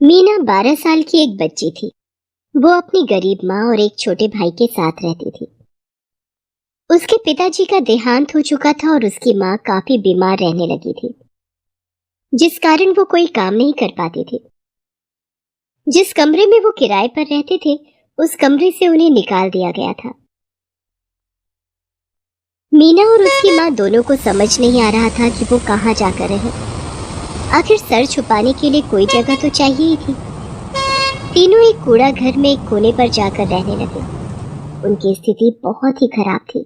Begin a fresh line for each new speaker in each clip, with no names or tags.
मीना 12 साल की एक बच्ची थी। वो अपनी गरीब माँ और एक छोटे भाई के साथ रहती थी। उसके पिताजी का देहांत हो चुका था और उसकी माँ काफी बीमार रहने लगी थी, जिस कारण वो कोई काम नहीं कर पाती थी। जिस कमरे में वो किराए पर रहते थे, उस कमरे से उन्हें निकाल दिया गया था। मीना और उसकी माँ दोनों को समझ नहीं आ रहा था कि वो कहाँ जाकर रहे। आखिर सर छुपाने के लिए कोई जगह तो चाहिए ही थी। तीनों एक कूड़ा घर में एक कोने पर जाकर रहने लगे। उनकी स्थिति बहुत ही खराब थी।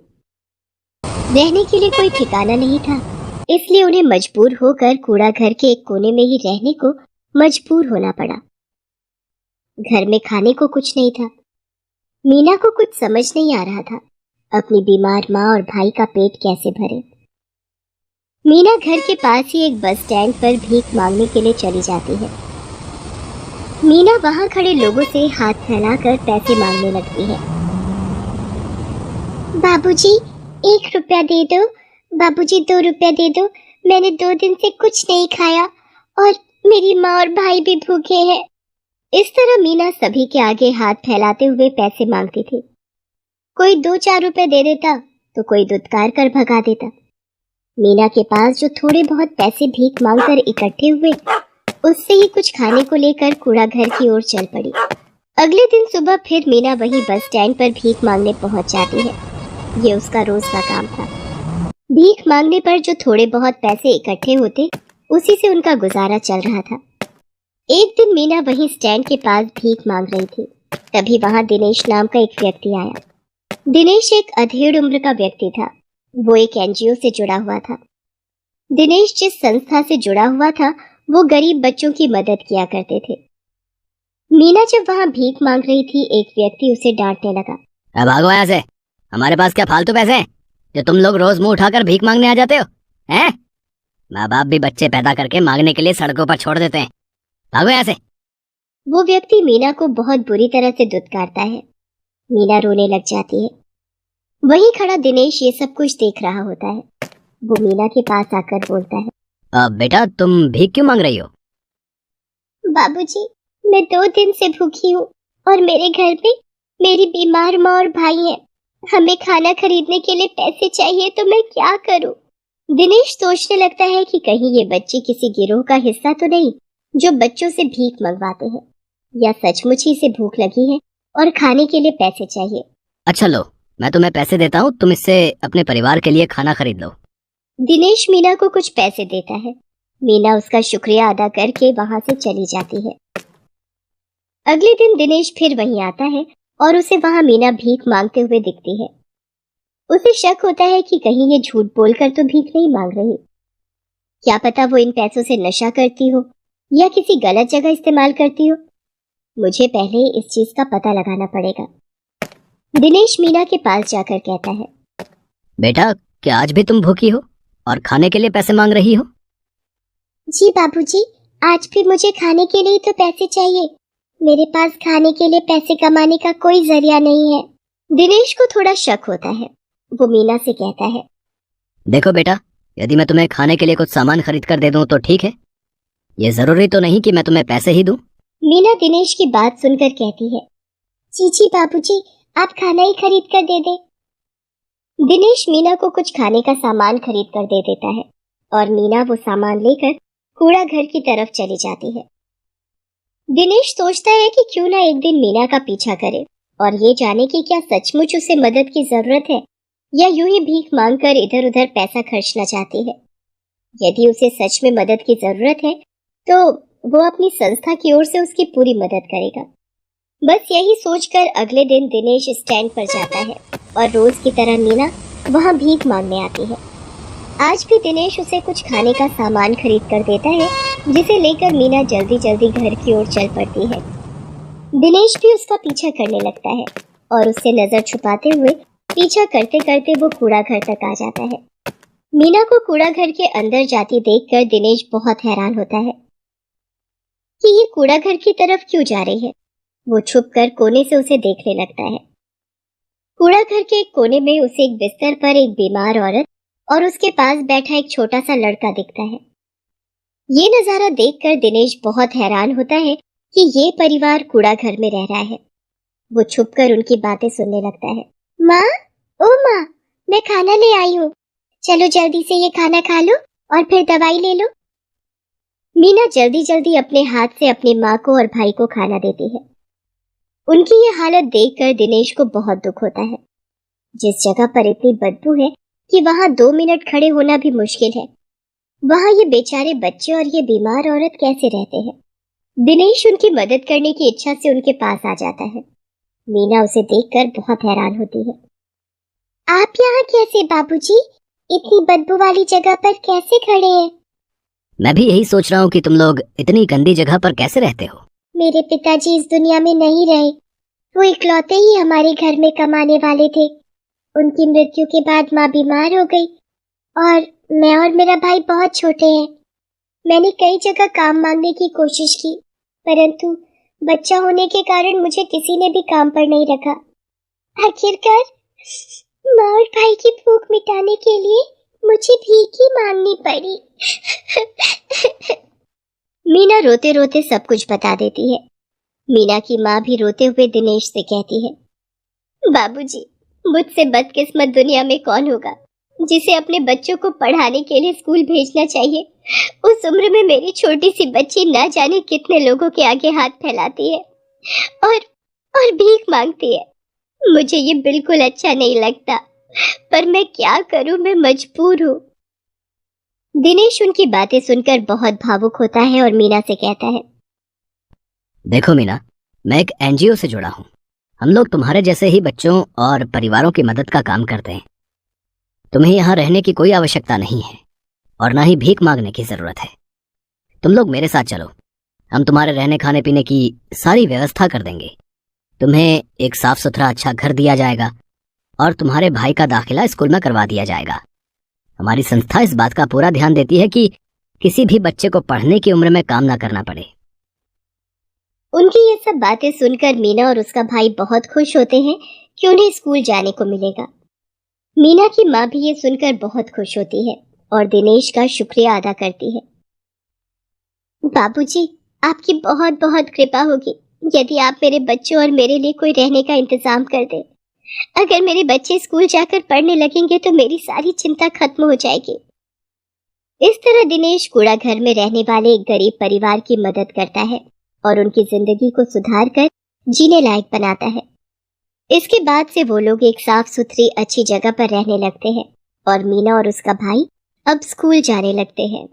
रहने के लिए कोई ठिकाना नहीं था, इसलिए उन्हें मजबूर होकर कूड़ा घर के एक कोने में ही रहने को मजबूर होना पड़ा। घर में खाने को कुछ नहीं था। मीना को कुछ समझ नहीं आ रहा था, अपनी बीमार माँ और भाई का पेट कैसे भरे। मीना घर के पास ही एक बस स्टैंड पर भीख मांगने के लिए चली जाती है। मीना वहां खड़े लोगों से हाथ फैलाकर पैसे मांगने लगती है। बाबूजी, 1 रुपया दे दो। बाबूजी, 2 रुपया दे दो। मैंने 2 दिन से कुछ नहीं खाया और मेरी माँ और भाई भी भूखे हैं। इस तरह मीना सभी के आगे हाथ फैलाते हुए पैसे मांगती थी। कोई 2-4 रुपए दे देता तो कोई दुत्कार कर भगा देता। मीना के पास जो थोड़े बहुत पैसे भीख मांगकर इकट्ठे हुए, उससे ही कुछ खाने को लेकर कूड़ा घर की ओर चल पड़ी। अगले दिन सुबह फिर मीना वही बस स्टैंड पर भीख मांगने पहुंच जाती है। ये उसका रोज का काम था। भीख मांगने पर जो थोड़े बहुत पैसे इकट्ठे होते, उसी से उनका गुजारा चल रहा था। एक दिन मीना वहीं स्टैंड के पास भीख मांग रही थी। तभी वहां दिनेश नाम का एक व्यक्ति आया। दिनेश एक अधेड़ उम्र का व्यक्ति था। वो एक एनजीओ से जुड़ा हुआ था। दिनेश जिस संस्था से जुड़ा हुआ था, वो गरीब बच्चों की मदद किया करते थे। मीना जब वहां भीख मांग रही थी, एक व्यक्ति उसे डांटने लगा।
भागो यहाँ से, हमारे पास क्या फालतू पैसे हैं जो तुम लोग रोज मुंह उठाकर भीख मांगने आ जाते हो? हैं? माँ बाप भी बच्चे पैदा करके मांगने के लिए सड़कों पर छोड़ देते हैं। भागो यहाँ से।
वो व्यक्ति मीना को बहुत बुरी तरह से दुत्कारता है। मीना रोने लग जाती है। वहीं खड़ा दिनेश ये सब कुछ देख रहा होता है। वो मीना के पास आकर बोलता है,
बेटा, तुम भीख क्यों मांग रही हो?
बाबूजी, मैं 2 दिन से भूखी हूँ और मेरे घर पे मेरी बीमार माँ और भाई हैं। हमें खाना खरीदने के लिए पैसे चाहिए, तो मैं क्या करूँ? दिनेश सोचने लगता है कि कहीं ये बच्चे किसी गिरोह का हिस्सा तो नहीं, जो बच्चों से भीख मंगवाते हैं, या सचमुच ही से भूख लगी है और खाने के लिए पैसे चाहिए।
अच्छा लो, मैं तुम्हें पैसे देता हूँ, तुम इससे अपने परिवार के लिए खाना खरीद लो।
दिनेश मीना को कुछ पैसे देता है। मीना उसका शुक्रिया अदा करके वहां से चली जाती है। अगले दिन दिनेश फिर वहीं आता है और उसे वहां मीना भीख मांगते हुए दिखती है। उसे शक होता है कि कहीं ये झूठ बोलकर तो भीख नहीं मांग रही। क्या पता वो इन पैसों से नशा करती हो या किसी गलत जगह इस्तेमाल करती हो। मुझे पहले इस चीज का पता लगाना पड़ेगा। दिनेश मीना के पास जाकर कहता है,
बेटा, क्या आज भी तुम भूखी हो और खाने के लिए पैसे मांग रही हो?
जी बाबूजी, आज भी मुझे खाने के लिए तो पैसे चाहिए। मेरे पास खाने के लिए पैसे कमाने का कोई जरिया नहीं है। दिनेश को थोड़ा शक होता है। वो मीना से कहता है,
देखो बेटा, यदि मैं तुम्हें खाने के लिए कुछ सामान खरीद कर दे दूं तो ठीक है, ये जरूरी तो नहीं कि मैं तुम्हें पैसे ही दूं।
मीना दिनेश की बात सुनकर कहती है, जी बाबूजी, आप खाना ही खरीद कर दे दे। दिनेश मीना को कुछ खाने का सामान खरीद कर दे देता है और मीना वो सामान लेकर कूड़ा घर की तरफ चली जाती है। दिनेश सोचता है कि क्यों ना एक दिन मीना का पीछा करे और ये जाने कि क्या सचमुच उसे मदद की जरूरत है या यूं ही भीख मांगकर इधर उधर पैसा खर्चना चाहती है। यदि उसे सच में मदद की जरूरत है तो वो अपनी संस्था की ओर से उसकी पूरी मदद करेगा। बस यही सोचकर अगले दिन दिनेश स्टैंड पर जाता है और रोज की तरह मीना वहां भीख मांगने आती है। आज भी दिनेश उसे कुछ खाने का सामान खरीद कर देता है, जिसे लेकर मीना जल्दी जल्दी घर की ओर चल पड़ती है। दिनेश भी उसका पीछा करने लगता है और उससे नजर छुपाते हुए पीछा करते करते वो कूड़ा घर तक आ जाता है। मीना को कूड़ा घर के अंदर जाती देखकर दिनेश बहुत हैरान होता है कि ये कूड़ा घर की तरफ क्यों जा रही है। वो छुपकर कोने से उसे देखने लगता है। कूड़ा घर के एक कोने में उसे एक बिस्तर पर एक बीमार औरत और उसके पास बैठा एक छोटा सा लड़का दिखता है। ये नजारा देखकर दिनेश बहुत हैरान होता है कि ये परिवार कूड़ा घर में रह रहा है। वो छुपकर उनकी बातें सुनने लगता है। माँ, ओ माँ, मैं खाना ले आई हूँ, चलो जल्दी से ये खाना खा लो और फिर दवाई ले लो। मीना जल्दी जल्दी अपने हाथ से अपनी माँ को और भाई को खाना देती है। उनकी ये हालत देखकर दिनेश को बहुत दुख होता है। जिस जगह पर इतनी बदबू है कि वहां 2 मिनट खड़े होना भी मुश्किल है, वहां ये बेचारे बच्चे और ये बीमार औरत कैसे रहते हैं। दिनेश उनकी मदद करने की इच्छा से उनके पास आ जाता है। मीना उसे देखकर बहुत हैरान होती है। आप यहाँ कैसे बाबूजी? इतनी बदबू वाली जगह पर कैसे खड़े हैं?
मैं भी यही सोच रहा हूँ कि तुम लोग इतनी गंदी जगह पर कैसे रहते हो।
मेरे पिताजी इस दुनिया में नहीं रहे। वो इकलौते ही हमारे घर में कमाने वाले थे। उनकी मृत्यु के बाद माँ बीमार हो गई और मैं और मेरा भाई बहुत छोटे हैं। मैंने कई जगह काम मांगने की कोशिश की, परंतु बच्चा होने के कारण मुझे किसी ने भी काम पर नहीं रखा। आखिरकार माँ और भाई की भूख मिटाने के लिए मुझे भीख ही मांगनी पड़ी। मीना रोते रोते सब कुछ बता देती है। मीना की माँ भी रोते हुए दिनेश से कहती है, बाबूजी, मुझसे बदकिस्मत दुनिया में कौन होगा जिसे अपने बच्चों को पढ़ाने के लिए स्कूल भेजना चाहिए। उस उम्र में मेरी छोटी सी बच्ची ना जाने कितने लोगों के आगे हाथ फैलाती है और भीख मांगती है। मुझे ये बिल्कुल अच्छा नहीं लगता, पर मैं क्या करूं, मैं मजबूर हूँ। दिनेश उनकी बातें सुनकर बहुत भावुक होता है और मीना से कहता है,
देखो मीना, मैं एक एनजीओ से जुड़ा हूँ। हम लोग तुम्हारे जैसे ही बच्चों और परिवारों की मदद का काम करते हैं। तुम्हें यहाँ रहने की कोई आवश्यकता नहीं है और ना ही भीख मांगने की जरूरत है। तुम लोग मेरे साथ चलो, हम तुम्हारे रहने खाने पीने की सारी व्यवस्था कर देंगे। तुम्हें एक साफ सुथरा अच्छा घर दिया जाएगा और तुम्हारे भाई का दाखिला स्कूल में करवा दिया जाएगा। हमारी संस्था इस बात का पूरा ध्यान देती है कि किसी भी बच्चे को पढ़ने की उम्र में काम ना करना पड़े।
उनकी ये सब बातें सुनकर मीना और उसका भाई बहुत खुश होते हैं कि उन्हें स्कूल जाने को मिलेगा। मीना की माँ भी ये सुनकर बहुत खुश होती है और दिनेश का शुक्रिया अदा करती है। बाबूजी, आपकी बहुत बहुत कृपा होगी यदि आप मेरे बच्चों और मेरे लिए कोई रहने का इंतजाम कर दें। अगर मेरे बच्चे स्कूल जाकर पढ़ने लगेंगे तो मेरी सारी चिंता खत्म हो जाएगी। इस तरह दिनेश कूड़ा घर में रहने वाले एक गरीब परिवार की मदद करता है और उनकी जिंदगी को सुधार कर जीने लायक बनाता है। इसके बाद से वो लोग एक साफ सुथरी अच्छी जगह पर रहने लगते हैं और मीना और उसका भाई अब स्कूल जाने लगते हैं।